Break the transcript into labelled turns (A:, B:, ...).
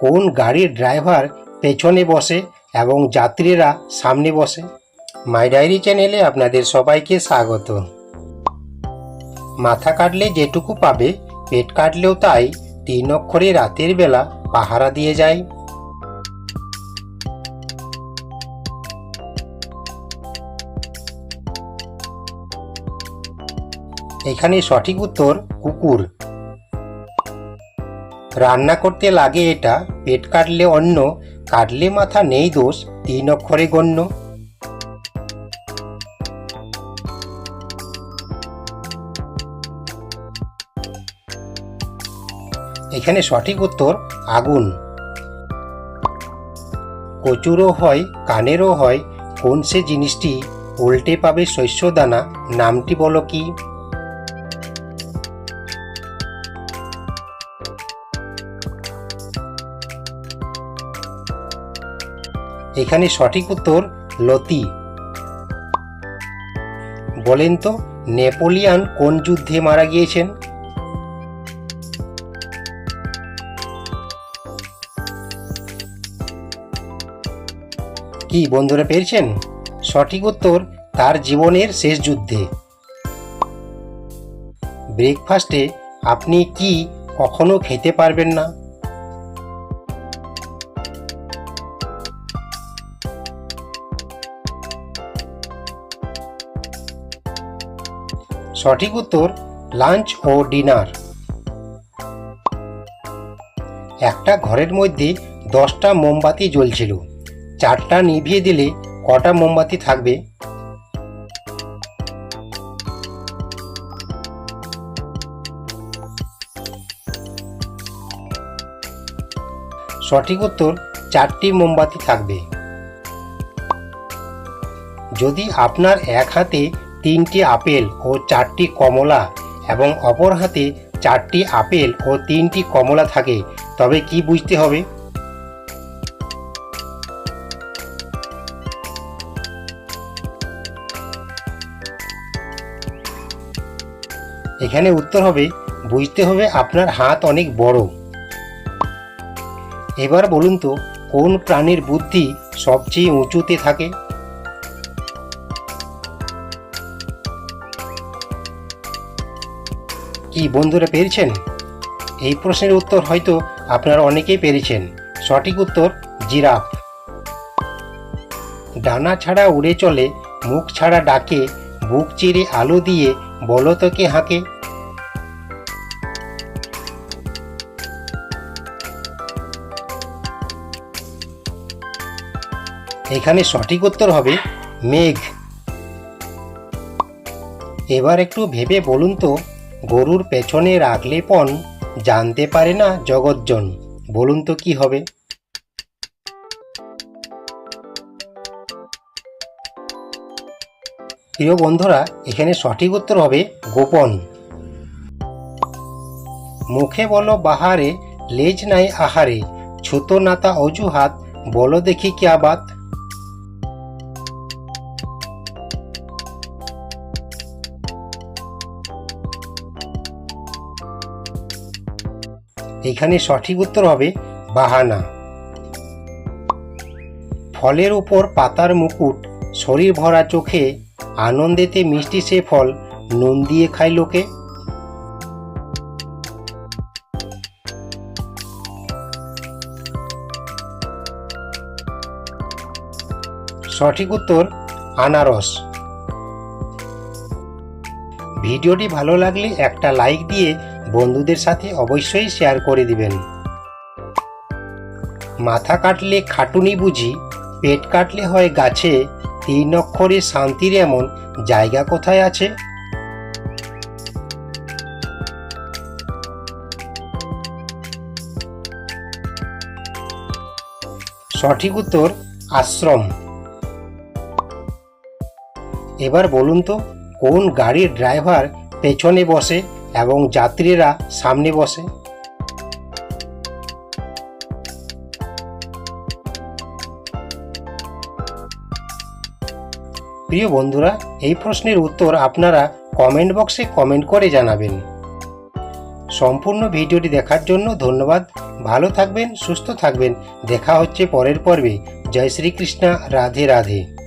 A: কোন গাড়ির ড্রাইভার পেছনে বসে এবং যাত্রীরা সামনে বসে? মাই ডায়েরি চ্যানেলে আপনাদের সবাইকে স্বাগত। মাথা কাটলে যেটুকু পাবে, পেট কাটলেও তাই, 3 অক্ষরে রাতের বেলা পাহারা দিয়ে যায়। এখানে সঠিক উত্তর কুকুর। রান্না করতে লাগে এটা, পেট কাটলে অন্ন, কাটলে মাথা নেই দোষ, 3 অক্ষরে গণ্য। এখানে সঠিক উত্তর আগুন। কচুরও হয়, কানেরও হয়, কোন সে জিনিসটি উল্টে পাবে শস্যদানা, নামটি বলো কি? এখানে সঠিক উত্তর লতি। বলেন তো, নেপোলিয়ন কোন যুদ্ধে মারা গিয়েছেন? কি বন্ধুরা পেরেছেন? সঠিক উত্তর তার জীবনের শেষ যুদ্ধে। ব্রেকফাস্টে আপনি কি কখনো খেতে পারবেন না? সঠিক উত্তর লাঞ্চ ও ডিনার। একটা ঘরের মধ্যে 10টা মোমবাতি জ্বলছিল, 4টা নিভিয়ে দিলে কটা মোমবাতি থাকবে? সঠিক উত্তর 4টি মোমবাতি থাকবে। যদি আপনার এক হাতে 3টি আপেল ও 4টি কমলা এবং অপর হাতে 4টি আপেল ও 3টি কমলা থাকে, তবে কি বুঝতে হবে? এখানে উত্তর হবে, বুঝতে হবে আপনার হাত অনেক বড়। এবার বলুন তো, কোন প্রাণীর বুদ্ধি সবচেয়ে উঁচুতে থাকে? কি বন্ধুরা পেরেছেন? এই প্রশ্নের উত্তর হয়তো আপনারা অনেকেই পেরেছেন। সঠিক উত্তর জিরাফ। ডানা ছাড়া উড়ে চলে, মুখ ছাড়া ডাকে, বুক চিরে আলো দিয়ে, বলো তো কে হাঁকে? এখানে সঠিক উত্তর হবে মেঘ। এবার একটু ভেবে বলুন তো, গরুর পেছনে রাখলে পণ জানতে পারে না জগৎজন, বলুন তো কি হবে? প্রিয় বন্ধুরা, এখানে সঠিক উত্তর হবে গোপন। মুখে বলো বাহারে, লেজ নাই আহারে, ছুতো নাতা অজুহাত, বলো দেখি ক্যা বাত? এখানে সঠিক উত্তর হবে বাহানা। ফলের উপর পাতার মুকুট, শরীর ভরা চোখে, আনন্দেতে মিষ্টি সে ফল, নুন দিয়ে খায় লোকে। সঠিক উত্তর আনারস। ভিডিওটি ভালো লাগলে একটা লাইক দিয়ে বন্ধুদের সাথে অবশ্যই শেয়ার করে দিবেন। মাথা কাটলে খাটুনি বুঝি, পেট কাটলে হয় গাছে, 3 অক্ষরে শান্তির এমন জায়গা কোথায় আছে? সঠিক উত্তর আশ্রম। এবার বলুন তো, কোন গাড়ির ড্রাইভার পেছনে বসে এবং যাত্রীরা সামনে বসে? প্রিয় বন্ধুরা, এই প্রশ্নের উত্তর আপনারা কমেন্ট বক্সে কমেন্ট করে জানাবেন। সম্পূর্ণ ভিডিওটি দেখার জন্য ধন্যবাদ। ভালো থাকবেন, সুস্থ থাকবেন। দেখা হচ্ছে পরের পর্বে। জয় শ্রীকৃষ্ণ। রাধে রাধে।